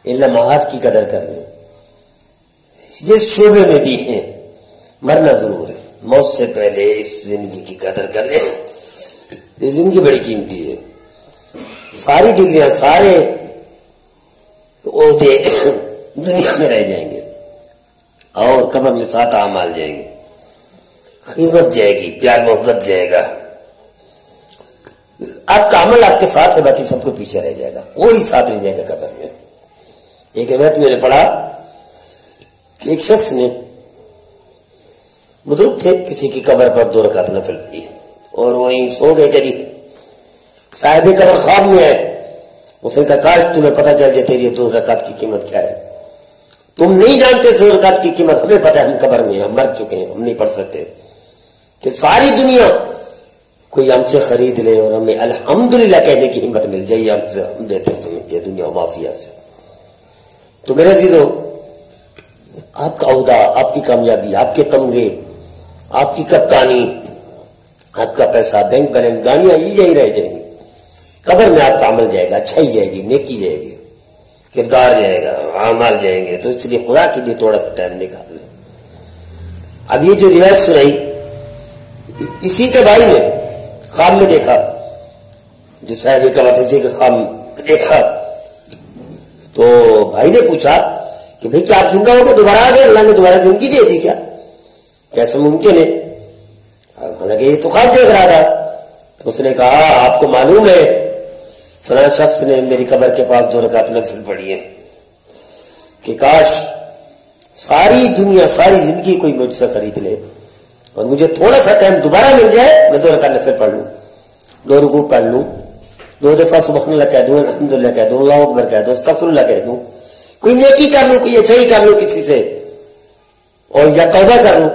ان لمحات کی قدر کر لیں. جس شعبے میں بھی ہیں مرنا ضرور ہے، موت سے پہلے اس زندگی کی قدر کر لیں. یہ زندگی بڑی قیمتی ہے. ساری ڈگریاں، سارے عہدے دنیا میں رہ جائیں گے اور قبر میں 7 اعمال جائیں گے. خدمت جائے گی، پیار محبت جائے گا. آپ کا عمل آپ کے ساتھ ہے، باقی سب کو پیچھے رہ جائے گا، کوئی ساتھ نہیں جائے گا قبر میں. ایک روایت میں نے پڑھا کہ ایک شخص نے، بزرگ تھے، کسی کی قبر پر 2 رکعت نفل پڑھی اور وہیں سو گئے. قریب صاحب قبر خواب میں آئے. اس نے کہا کاش تمہیں پتہ چل جائے تیری 2 رکعت کی قیمت کیا ہے. تم نہیں جانتے 2 رکعت کی قیمت، ہمیں پتہ ہے، ہم قبر میں ہیں، ہم مر چکے ہیں، ہم نہیں پڑھ سکتے. کہ ساری دنیا کوئی ہم سے خرید لے اور ہمیں الحمدللہ کہنے کی ہمت مل جائے، ہم دیتے سمجھتے ہیں دنیا مافیا سے. تو میرے عزیزو، آپ کا عہدہ، آپ کی کامیابی، آپ کے تمغے، آپ کی کپتانی، آپ کا پیسہ، بینک بیلنس، گاڑیاں یہی رہ جائیں گی. قبر میں آپ کا عمل جائے گا، اچھائی جائے گی، نیکی جائے گی، کردار جائے گا، اعمال جائیں گے. تو اس لیے خدا کے لیے تھوڑا سا ٹائم نکال لیں. اب یہ جو روایت سنائی، اسی کے بھائی نے خواب میں دیکھا، جو صاحب قبر تھے کے خواب میں دیکھا. تو بھائی نے پوچھا کہ بھئی کیا آپ زندہ ہو کے دوبارہ آ گئے؟ اللہ نے دوبارہ زندگی دے دی کیا؟ کیسے ممکن ہے؟ حالانکہ یہ تو خواب دیکھ رہا تھا. تو اس نے کہا آپ کو معلوم ہے فلاں شخص نے میری قبر کے پاس 2 رکعت نفل پڑھی ہے کہ کاش ساری دنیا، ساری زندگی کوئی مجھ سے خرید لے اور مجھے تھوڑا سا ٹائم دوبارہ مل جائے، میں 2 رکعت نفل پڑھ لوں، 2 رکوع پڑھ لوں، 2 دفعہ سبحان اللہ کہہ دوں، الحمدللہ کہہ دوں، اللہ اکبر کہہ دوں، استغفر اللہ کہہ دوں، کوئی نیکی کر لوں، کوئی اچھائی کر لوں کسی سے، اور یا توبہ کر لوں.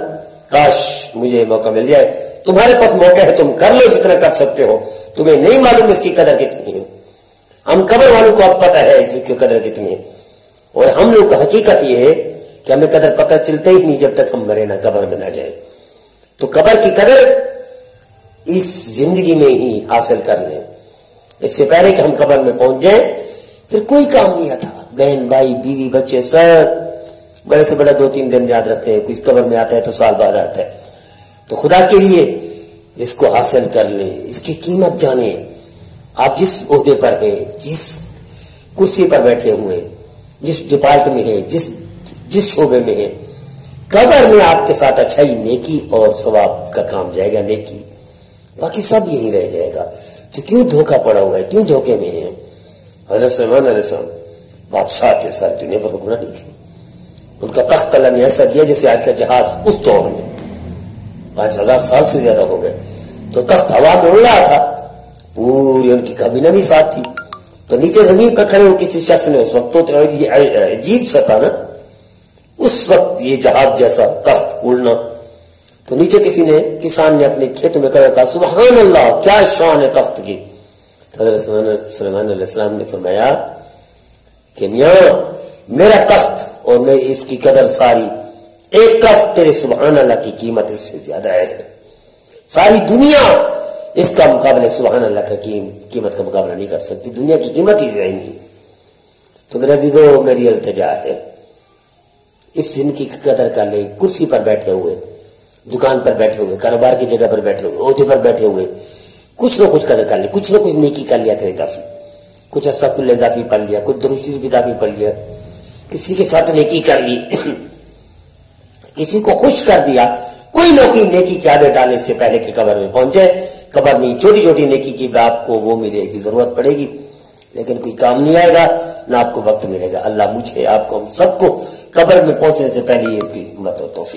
کاش مجھے موقع مل جائے. تمہارے پاس موقع ہے، تم کر لو جتنا کر سکتے ہو. تمہیں نہیں معلوم اس کی قدر کتنی ہے. ہم قبر والوں کو اب پتہ ہے اس کی قدر کتنی ہے، اور ہم لوگ کا حقیقت یہ ہے کہ ہمیں قدر پتہ چلتا ہی نہیں جب تک ہم مرے نہ، قبر میں نہ جائیں. تو قبر کی قدر اس زندگی میں ہی حاصل کر لیں. اس سے پہلے کہ ہم قبر میں پہنچ جائیں پھر کوئی کام نہیں آتا. بہن بھائی بیوی بچے سب بڑے سے بڑا 2-3 دن یاد رکھتے ہیں، کچھ قبر میں آتا ہے تو سال بعد آتا ہے. تو خدا کے لیے اس کو حاصل کر لیں، اس کی قیمت جانیں. آپ جس عہدے پر ہیں، جس کرسی پر بیٹھے ہوئے، جس ڈپارٹ میں ہیں، جس شعبے میں ہیں، قبر میں آپ کے ساتھ اچھائی، نیکی اور ثواب کا کام جائے گا، نیکی، باقی سب یہی رہ جائے گا. تو کیوں دھوکہ پڑا ہوا ہے، کیوں دھوکے میں ہیں؟ حضرت سلیمان علیہ السلام بادشاہ تھے، ساری دنیا پر حکمرانی کی. ان کا تخت اللہ نے ایسا دیا جیسے آج کا جہاز اس دور میں 5000 سال سے زیادہ ہو گئے. تو تخت ہوا میں اڑ رہا تھا، پوری ان کی کابینہ بھی ساتھ تھی. تو نیچے زمین پر کھڑے ہو کسی شخص نے، اس وقت تو یہ عجیب سا تھا نا اس وقت یہ جہاز جیسا تخت اڑنا. تو نیچے کسی نے، کسان نے اپنے کھیتوں میں کہا سبحان اللہ کیا شان ہے تخت کی. حضرت سلیمان علیہ السلام نے فرمایا کہ میاں میرا تخت اور میں اس کی قدر ساری ایک طرف تیرے سبحان اللہ کی قیمت اس سے زیادہ ہے. ساری دنیا اس کا مقابلہ سبحان اللہ کا قیمت کا مقابلہ نہیں کر سکتی. دنیا کی قیمت ہی نہیں. تو میرے عزیزو، میری التجا ہے اس زندگی کی قدر کر لیں. کرسی پر بیٹھے ہوئے، دکان پر بیٹھے ہوئے، کاروبار کی جگہ پر بیٹھے ہوئے، عہدے پر بیٹھے ہوئے، کچھ نہ کچھ قدر کر لیں، کچھ نہ کچھ نیکی کر لیا کرے اضافی، کچھ استغفر اضافی پڑھ لیا، کچھ درود شریف اضافی پڑھ لیا، کسی کے ساتھ نیکی کر لی، کسی کو خوش کر دیا. کوئی نہ کوئی نیکی کی عادت ڈالنے سے پہلے کہ قبر میں پہنچے. قبر میں چھوٹی چھوٹی نیکی کی آپ کو وہ ملے گی، ضرورت پڑے گی، لیکن کوئی کام نہیں آئے گا، نہ آپ کو وقت ملے گا. اللہ مجھے، آپ کو، ہم سب کو قبر میں پہنچنے سے پہلے اس کی ہمت اور توفیق